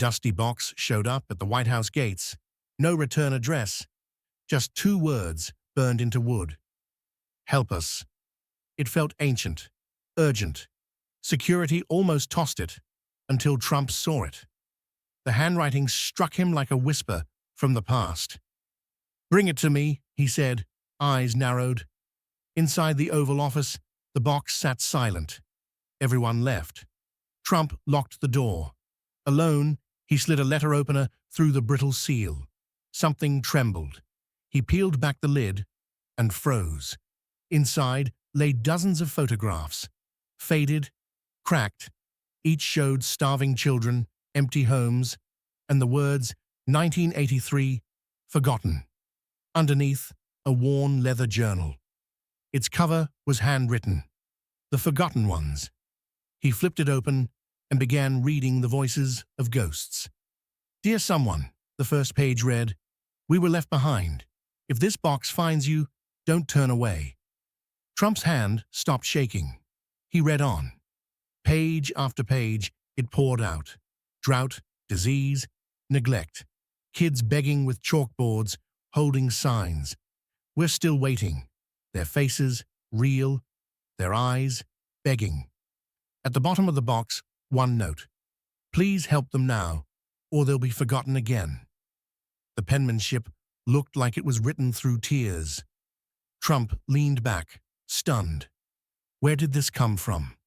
dusty box showed up at the White House gates. No return address, just 2 words burned into wood. Help us. It felt ancient, urgent. Security almost tossed it until Trump saw it. The handwriting struck him like a whisper from the past. "Bring it to me," he said, eyes narrowed. Inside the Oval Office, the box sat silent. Everyone left. Trump locked the door. Alone, he slid a letter opener through the brittle seal. Something trembled. He peeled back the lid and froze. Inside lay dozens of photographs. Faded, cracked. Each showed starving children, empty homes, and the words 1983, forgotten. Underneath, a worn leather journal. Its cover was handwritten. The forgotten ones. He flipped it open and began reading the voices of ghosts. "Dear someone," the first page read, "we were left behind. If this box finds you, don't turn away." Trump's hand stopped shaking. He read on. Page after page, it poured out. Drought, disease, neglect. Kids begging with chalkboards, holding signs. "We're still waiting." Their faces, real. Their eyes, begging. At the bottom of the box, one note. "Please help them now, or they'll be forgotten again." The penmanship looked like it was written through tears. Trump leaned back, stunned. "Where did this come from?"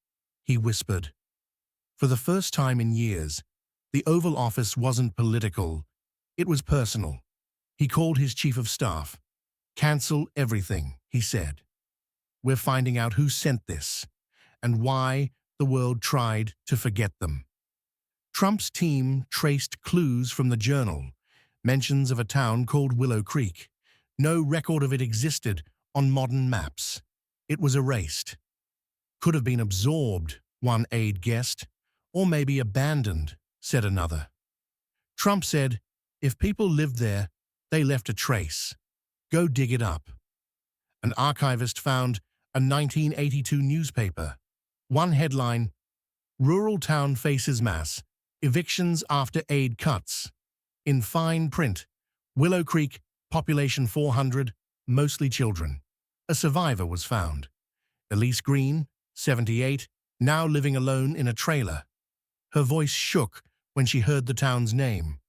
he whispered. For the first time in years, the Oval Office wasn't political. It was personal. He called his chief of staff. "Cancel everything," he said. "We're finding out who sent this, and why the world tried to forget them." Trump's team traced clues from the journal, mentions of a town called Willow Creek. No record of it existed on modern maps. It was erased. "Could have been absorbed," one aide guessed, "or maybe abandoned," said another. Trump said, "If people lived there, they left a trace. Go dig it up." An archivist found a 1982 newspaper. One headline, "Rural town faces mass, evictions after aid cuts." In fine print, "Willow Creek, population 400, mostly children." A survivor was found. Elise Green, 78, now living alone in a trailer. Her voice shook when she heard the town's name.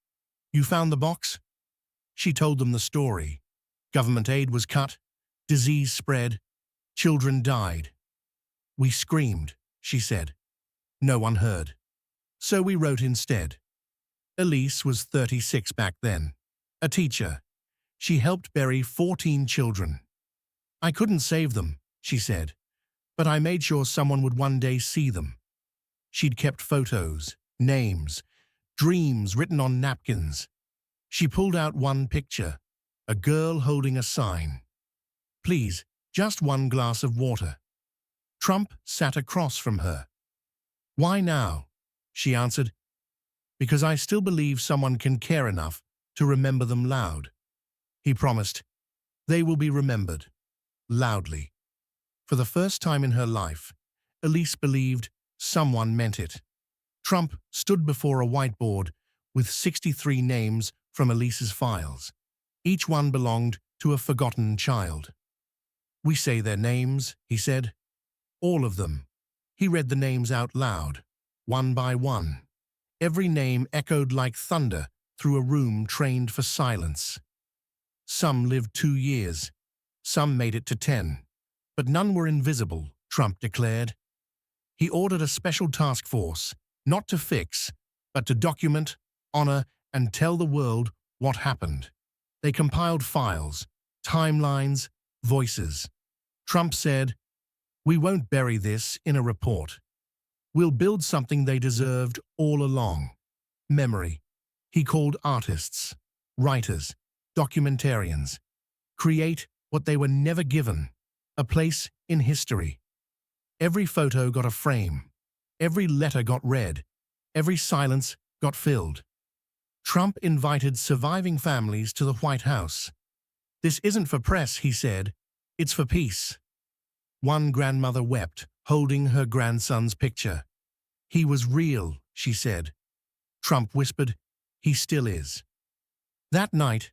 "You found the box?" She told them the story. Government aid was cut, disease spread, children died. "We screamed," she said. No one heard. So we wrote instead. Elise was 36 back then, a teacher. She helped bury 14 children. "I couldn't save them," she said, "but I made sure someone would one day see them." She'd kept photos, names, dreams written on napkins. She pulled out one picture, a girl holding a sign. "Please, just one glass of water." Trump sat across from her. "Why now?" she answered. "Because I still believe someone can care enough to remember them loud." He promised, "They will be remembered." Loudly. For the first time in her life, Elise believed someone meant it. Trump stood before a whiteboard with 63 names from Elise's files. Each one belonged to a forgotten child. "We say their names," he said. "All of them." He read the names out loud, one by one. Every name echoed like thunder through a room trained for silence. Some lived 2 years. Some made it to 10. But none were invisible, Trump declared. He ordered a special task force, not to fix, but to document, honor, and tell the world what happened. They compiled files, timelines, voices. Trump said, "We won't bury this in a report. We'll build something they deserved all along. Memory." He called artists, writers, documentarians. Create what they were never given, a place in history. Every photo got a frame. Every letter got read. Every silence got filled. Trump invited surviving families to the White House. "This isn't for press," he said. "It's for peace." One grandmother wept, holding her grandson's picture. "He was real," she said. Trump whispered. He still is. That night,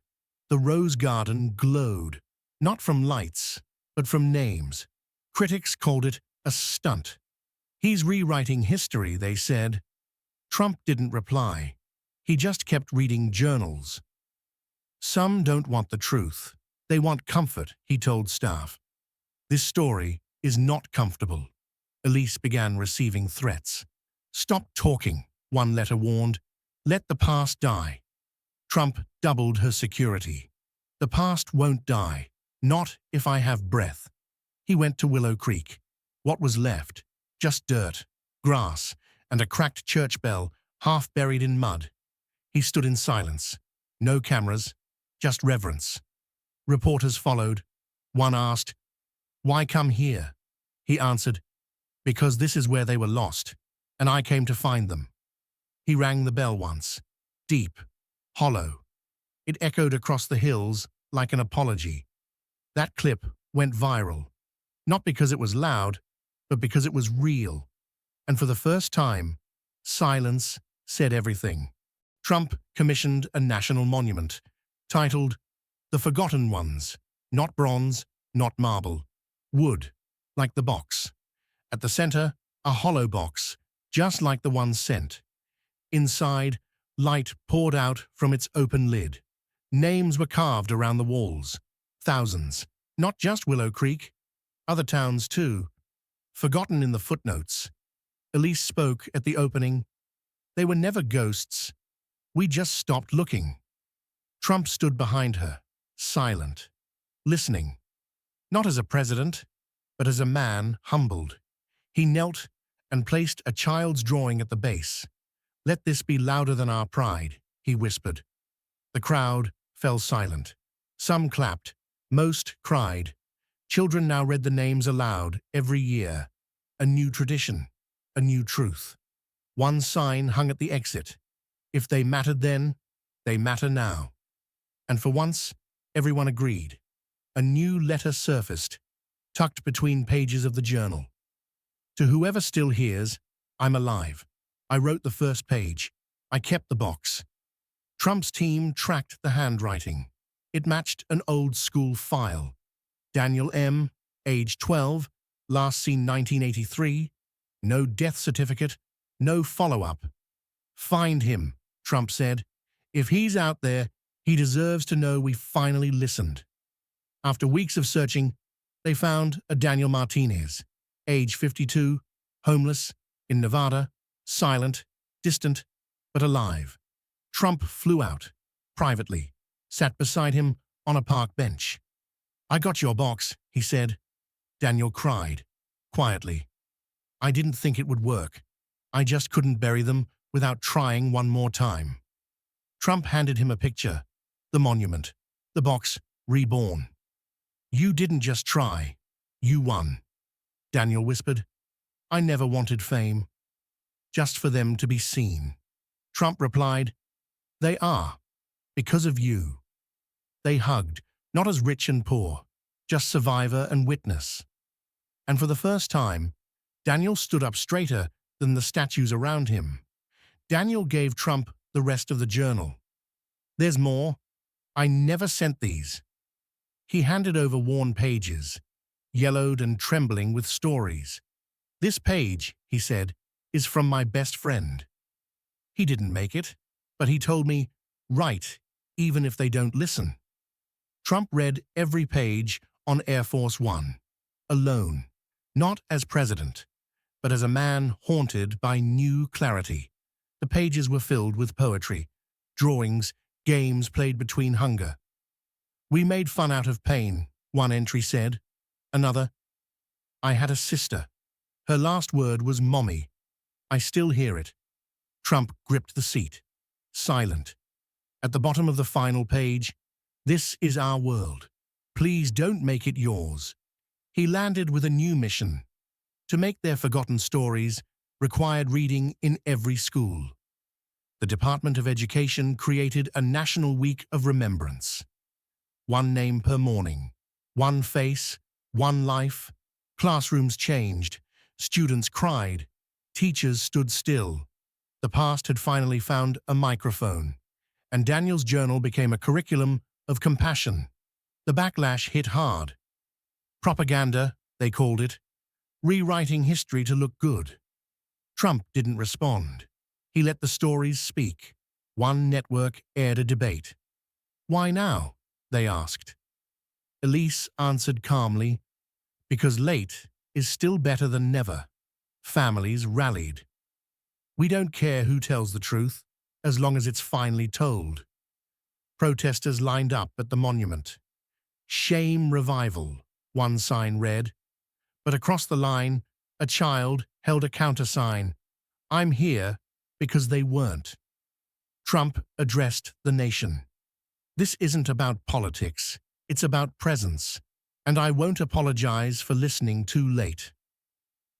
the Rose Garden glowed, not from lights, but from names. Critics called it a stunt. He's rewriting history, they said. Trump didn't reply. He just kept reading journals. Some don't want the truth. They want comfort, he told staff. This story is not comfortable. Elise began receiving threats. Stop talking, one letter warned. Let the past die. Trump doubled her security. The past won't die. Not if I have breath. He went to Willow Creek. What was left? Just dirt, grass, and a cracked church bell half buried in mud. He stood in silence. No cameras, just reverence. Reporters followed. One asked, "Why come here?" He answered, "Because this is where they were lost, and I came to find them." He rang the bell once. Deep, hollow. It echoed across the hills like an apology. That clip went viral, not because it was loud, but because it was real. And for the first time, silence said everything. Trump commissioned a national monument, titled The Forgotten Ones, not bronze, not marble, wood, like the box. At the center, a hollow box, just like the one sent. Inside, light poured out from its open lid. Names were carved around the walls. Thousands. Not just Willow Creek. Other towns, too. Forgotten in the footnotes. Elise spoke at the opening. They were never ghosts. We just stopped looking. Trump stood behind her, silent, listening. Not as a president, but as a man humbled. He knelt and placed a child's drawing at the base. "Let this be louder than our pride," he whispered. The crowd fell silent. Some clapped, most cried. Children now read the names aloud every year. A new tradition, a new truth. One sign hung at the exit. If they mattered then, they matter now. And for once, everyone agreed. A new letter surfaced, tucked between pages of the journal. To whoever still hears, I'm alive. I wrote the first page. I kept the box. Trump's team tracked the handwriting. It matched an old school file. Daniel M., age 12, last seen 1983. No death certificate, no follow-up. "Find him," Trump said. "If he's out there, he deserves to know we finally listened." After weeks of searching, they found a Daniel Martinez, age 52, homeless, in Nevada, silent, distant, but alive. Trump flew out, privately, sat beside him on a park bench. "I got your box," he said. Daniel cried, quietly. "I didn't think it would work. I just couldn't bury them without trying one more time." Trump handed him a picture, the monument, the box reborn. "You didn't just try. You won," Daniel whispered. "I never wanted fame. Just for them to be seen." Trump replied, "They are, because of you." They hugged, not as rich and poor, just survivor and witness. And for the first time, Daniel stood up straighter than the statues around him. Daniel gave Trump the rest of the journal. "There's more. I never sent these." He handed over worn pages, yellowed and trembling with stories. "This page," he said, "is from my best friend. He didn't make it, but he told me, write, even if they don't listen." Trump read every page on Air Force One, alone, not as president, but as a man haunted by new clarity. The pages were filled with poetry, drawings, games played between hunger. "We made fun out of pain," one entry said. Another, "I had a sister. Her last word was mommy. I still hear it." Trump gripped the seat, silent. At the bottom of the final page, "This is our world. Please don't make it yours." He landed with a new mission. To make their forgotten stories required reading in every school. The Department of Education created a national week of remembrance. One name per morning, one face, one life. Classrooms changed, students cried, teachers stood still. The past had finally found a microphone, and Daniel's journal became a curriculum of compassion. The backlash hit hard. Propaganda, they called it, rewriting history to look good. Trump didn't respond. He let the stories speak. One network aired a debate. "Why now?" they asked. Elise answered calmly, "Because late is still better than never." Families rallied. "We don't care who tells the truth, as long as it's finally told." Protesters lined up at the monument. "Shame revival," one sign read, but across the line, a child held a countersign. "I'm here because they weren't." Trump addressed the nation. "This isn't about politics, it's about presence, and I won't apologize for listening too late."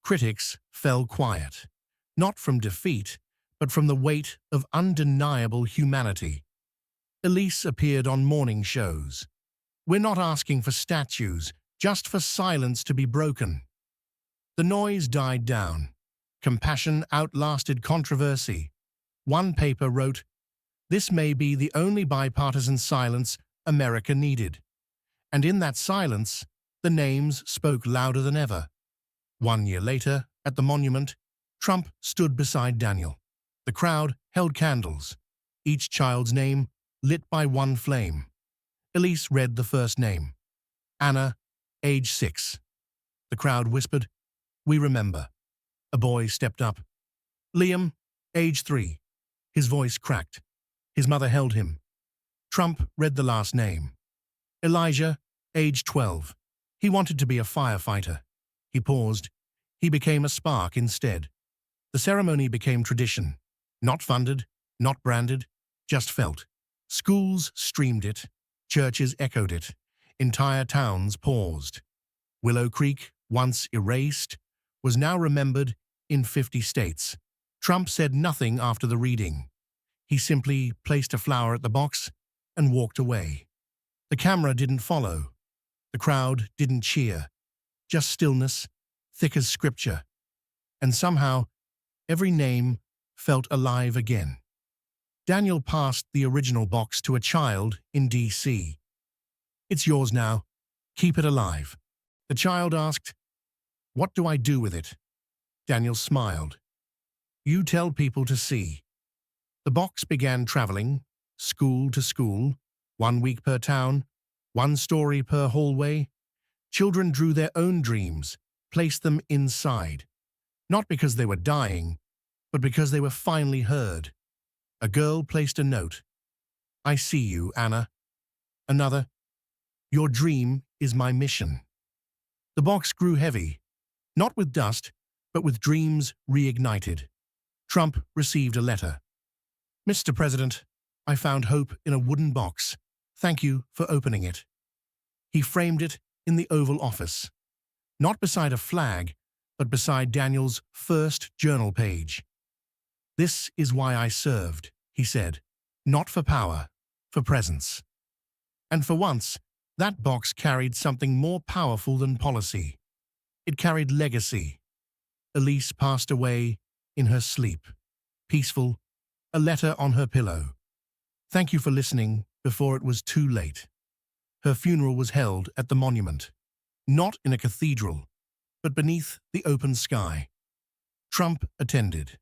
Critics fell quiet, not from defeat, but from the weight of undeniable humanity. Elise appeared on morning shows. "We're not asking for statues, just for silence to be broken." The noise died down. Compassion outlasted controversy. One paper wrote, "This may be the only bipartisan silence America needed." And in that silence, the names spoke louder than ever. 1 year later, at the monument, Trump stood beside Daniel. The crowd held candles, each child's name lit by one flame. Elise read the first name. Anna, age 6. The crowd whispered, "We remember." A boy stepped up. Liam, age 3. His voice cracked. His mother held him. Trump read the last name. Elijah, age 12. He wanted to be a firefighter. He paused. He became a spark instead. The ceremony became tradition. Not funded, not branded, just felt. Schools streamed it. Churches echoed it. Entire towns paused. Willow Creek, once erased, was now remembered in 50 states. Trump said nothing after the reading. He simply placed a flower at the box and walked away. The camera didn't follow. The crowd didn't cheer. Just stillness, thick as scripture. And somehow, every name felt alive again. Daniel passed the original box to a child in D.C. "It's yours now. Keep it alive." The child asked, "What do I do with it?" Daniel smiled. "You tell people to see." The box began traveling, school to school, 1 week per town, one story per hallway. Children drew their own dreams, placed them inside. Not because they were dying, but because they were finally heard. A girl placed a note. "I see you, Anna." Another, "Your dream is my mission." The box grew heavy, not with dust, but with dreams reignited. Trump received a letter. "Mr. President, I found hope in a wooden box. Thank you for opening it." He framed it in the Oval Office, not beside a flag, but beside Daniel's first journal page. "This is why I served," he said, "not for power, for presence." And for once, that box carried something more powerful than policy. It carried legacy. Elise passed away in her sleep, peaceful, a letter on her pillow. "Thank you for listening before it was too late." Her funeral was held at the monument, not in a cathedral, but beneath the open sky. Trump attended.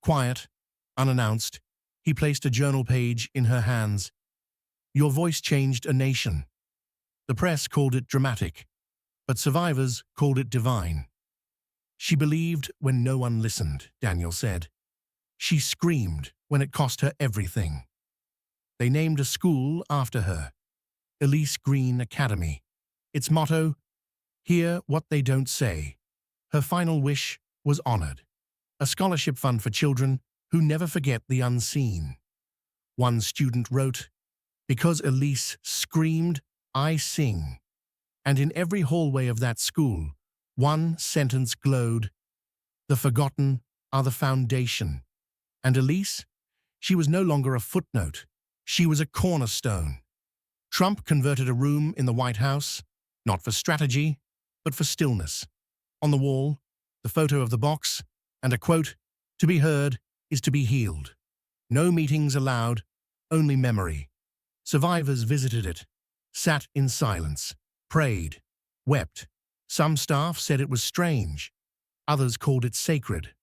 Quiet, unannounced, he placed a journal page in her hands. "Your voice changed a nation." The press called it dramatic, but survivors called it divine. "She believed when no one listened," Daniel said. "She screamed when it cost her everything." They named a school after her, Elise Green Academy. Its motto, "Hear what they don't say." Her final wish was honored. A scholarship fund for children who never forget the unseen. One student wrote, "Because Elise screamed, I sing." And in every hallway of that school, one sentence glowed, "The forgotten are the foundation." And Elise? She was no longer a footnote. She was a cornerstone. Trump converted a room in the White House, not for strategy, but for stillness. On the wall, the photo of the box, and a quote, "To be heard is to be healed. No meetings allowed, only memory. Survivors visited it, sat in silence, prayed, wept. Some staff said it was strange. Others called it sacred.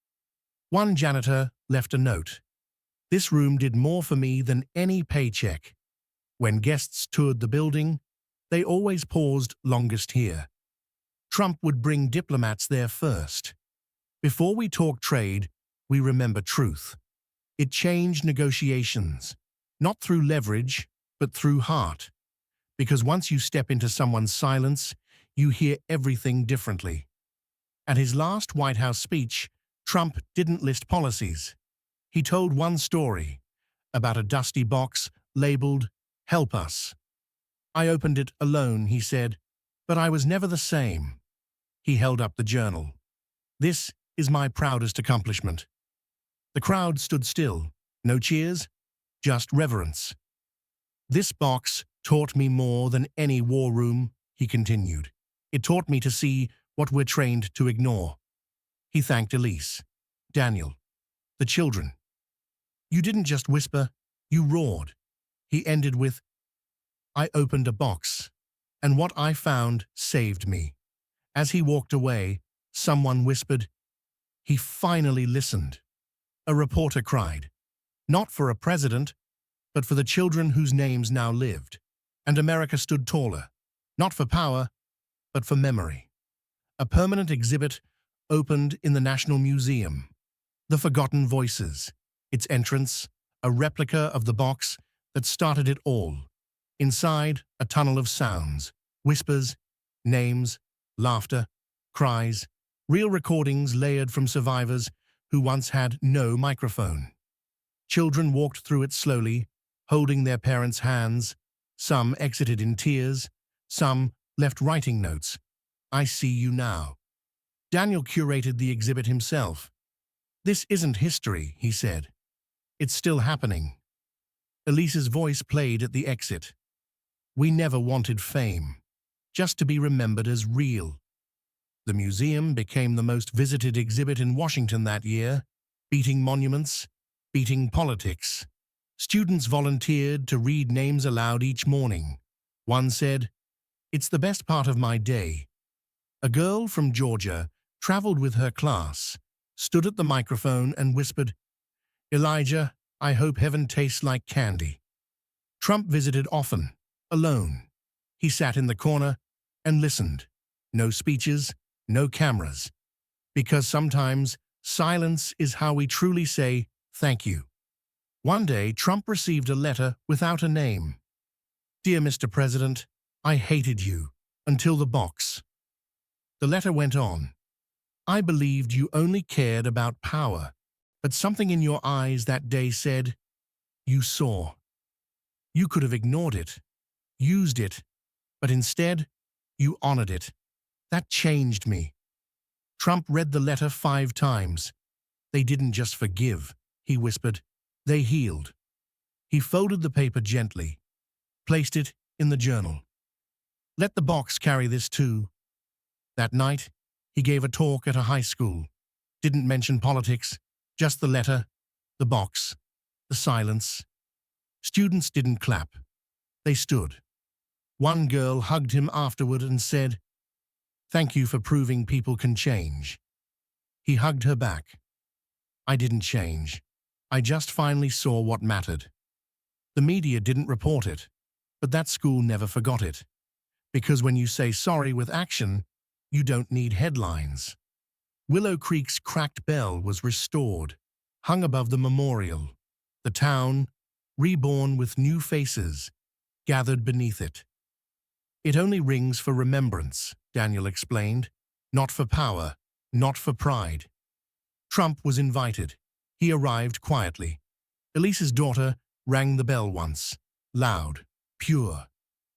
One janitor left a note. This room did more for me than any paycheck. When guests toured the building, they always paused longest here. Trump would bring diplomats there first. Before we talk trade, we remember truth. It changed negotiations, not through leverage, but through heart. Because once you step into someone's silence, you hear everything differently. At his last White House speech, Trump didn't list policies. He told one story about a dusty box labeled, "Help us." "I opened it alone," he said, "but I was never the same." He held up the journal. "This is my proudest accomplishment." The crowd stood still. No cheers, just reverence. "This box taught me more than any war room," he continued. "It taught me to see what we're trained to ignore." He thanked Elise, Daniel, the children. "You didn't just whisper, you roared." He ended with, "I opened a box, and what I found saved me." As he walked away, someone whispered, "He finally listened." A reporter cried, "Not for a president, but for the children whose names now lived." And America stood taller, not for power, but for memory. A permanent exhibit opened in the National Museum. The Forgotten Voices. Its entrance, a replica of the box that started it all. Inside, a tunnel of sounds, whispers, names, laughter, cries, real recordings layered from survivors who once had no microphone. Children walked through it slowly, holding their parents' hands. Some exited in tears, some left writing notes. "I see you now." Daniel curated the exhibit himself. "This isn't history," he said. "It's still happening." Elise's voice played at the exit. "We never wanted fame, just to be remembered as real." The museum became the most visited exhibit in Washington that year, beating monuments, beating politics. Students volunteered to read names aloud each morning. One said, "It's the best part of my day." A girl from Georgia traveled with her class, stood at the microphone and whispered, "Elijah, I hope heaven tastes like candy." Trump visited often, alone. He sat in the corner and listened. No speeches, no cameras. Because sometimes silence is how we truly say thank you. One day, Trump received a letter without a name. "Dear Mr. President, I hated you until the box." The letter went on. "I believed you only cared about power, but something in your eyes that day said, you saw. You could have ignored it, used it, but instead, you honored it. That changed me." Trump read the letter 5 times. "They didn't just forgive," he whispered. "They healed." He folded the paper gently, placed it in the journal. "Let the box carry this too." That night, he gave a talk at a high school. Didn't mention politics, just the letter, the box, the silence. Students didn't clap. They stood. One girl hugged him afterward and said, "Thank you for proving people can change." He hugged her back. "I didn't change. I just finally saw what mattered." The media didn't report it, but that school never forgot it. Because when you say sorry with action, you don't need headlines. Willow Creek's cracked bell was restored, hung above the memorial. The town, reborn with new faces, gathered beneath it. "It only rings for remembrance," Daniel explained. "Not for power, not for pride." Trump was invited. He arrived quietly. Elise's daughter rang the bell once, loud, pure.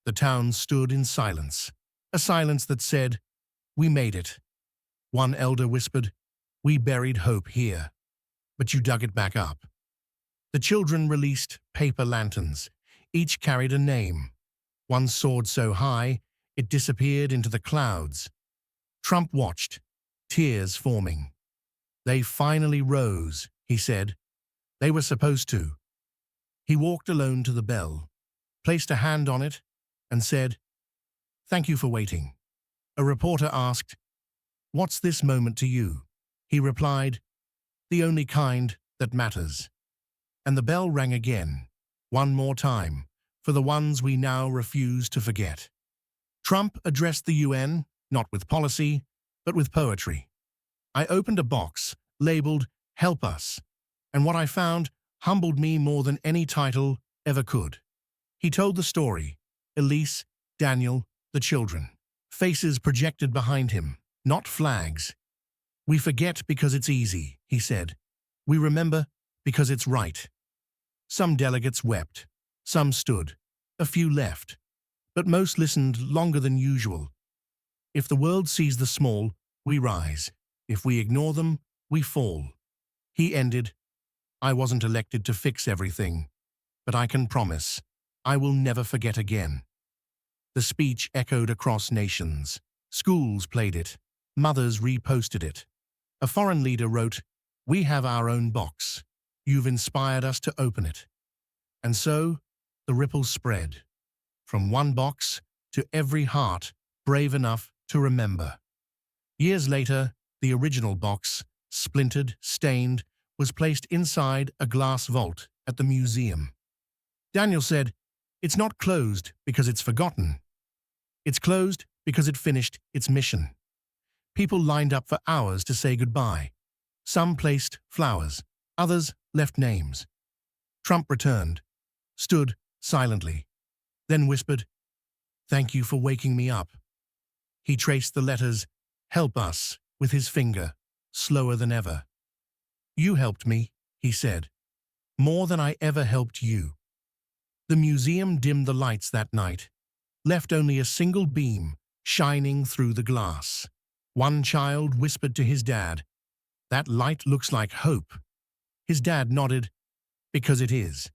The town stood in silence, a silence that said, "We made it." One elder whispered, "We buried hope here, but you dug it back up." The children released paper lanterns. Each carried a name. One soared so high, it disappeared into the clouds. Trump watched, tears forming. "They finally rose," he said. They were supposed to. He walked alone to the bell, placed a hand on it, and said, "Thank you for waiting." A reporter asked, "What's this moment to you?" He replied, "The only kind that matters." And the bell rang again, one more time, for the ones we now refuse to forget. Trump addressed the UN, not with policy, but with poetry. I opened a box labeled "Help Us," and what I found humbled me more than any title ever could. He told the story: Elise, Daniel, the children. Faces projected behind him, not flags. "We forget because it's easy," he said. "We remember because it's right." Some delegates wept. Some stood. A few left. But most listened longer than usual. If the world sees the small, we rise. If we ignore them, we fall. He ended, "I wasn't elected to fix everything, but I can promise I will never forget again." The speech echoed across nations. Schools played it. Mothers reposted it. A foreign leader wrote, "We have our own box. You've inspired us to open it." And so, the ripples spread. From one box to every heart brave enough to remember. Years later, the original box, splintered, stained, was placed inside a glass vault at the museum. Daniel said, "It's not closed because it's forgotten. It's closed because it finished its mission." People lined up for hours to say goodbye. Some placed flowers, others left names. Trump returned, stood silently, then whispered, "Thank you for waking me up." He traced the letters, "Help Us," with his finger, slower than ever. "You helped me," he said, "more than I ever helped you." The museum dimmed the lights that night, left only a single beam shining through the glass. One child whispered to his dad, "That light looks like hope." His dad nodded, "Because it is."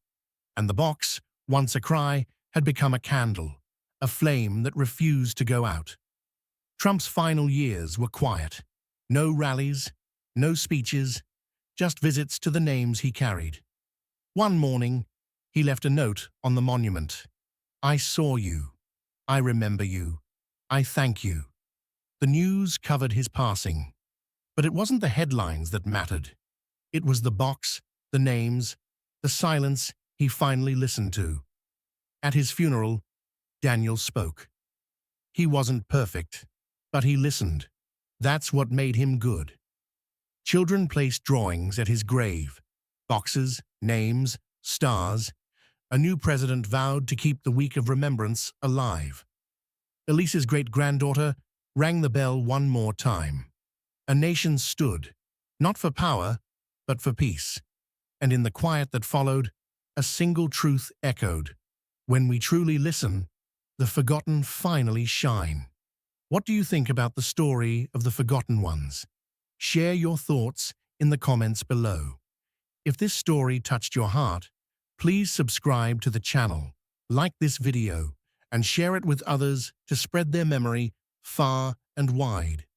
And the box, once a cry, had become a candle, a flame that refused to go out. Trump's final years were quiet. No rallies, no speeches, just visits to the names he carried. One morning, he left a note on the monument. "I saw you. I remember you. I thank you." The news covered his passing. But it wasn't the headlines that mattered. It was the box, the names, the silence he finally listened to. At his funeral, Daniel spoke. He wasn't perfect, but he listened. That's what made him good. Children placed drawings at his grave. Boxes, names, stars. A new president vowed to keep the week of remembrance alive. Elise's great-granddaughter rang the bell one more time. A nation stood, not for power, but for peace. And in the quiet that followed, a single truth echoed: when we truly listen, the forgotten finally shine. What do you think about the story of the forgotten ones? Share your thoughts in the comments below. If this story touched your heart, please subscribe to the channel, like this video, and share it with others to spread their memory far and wide.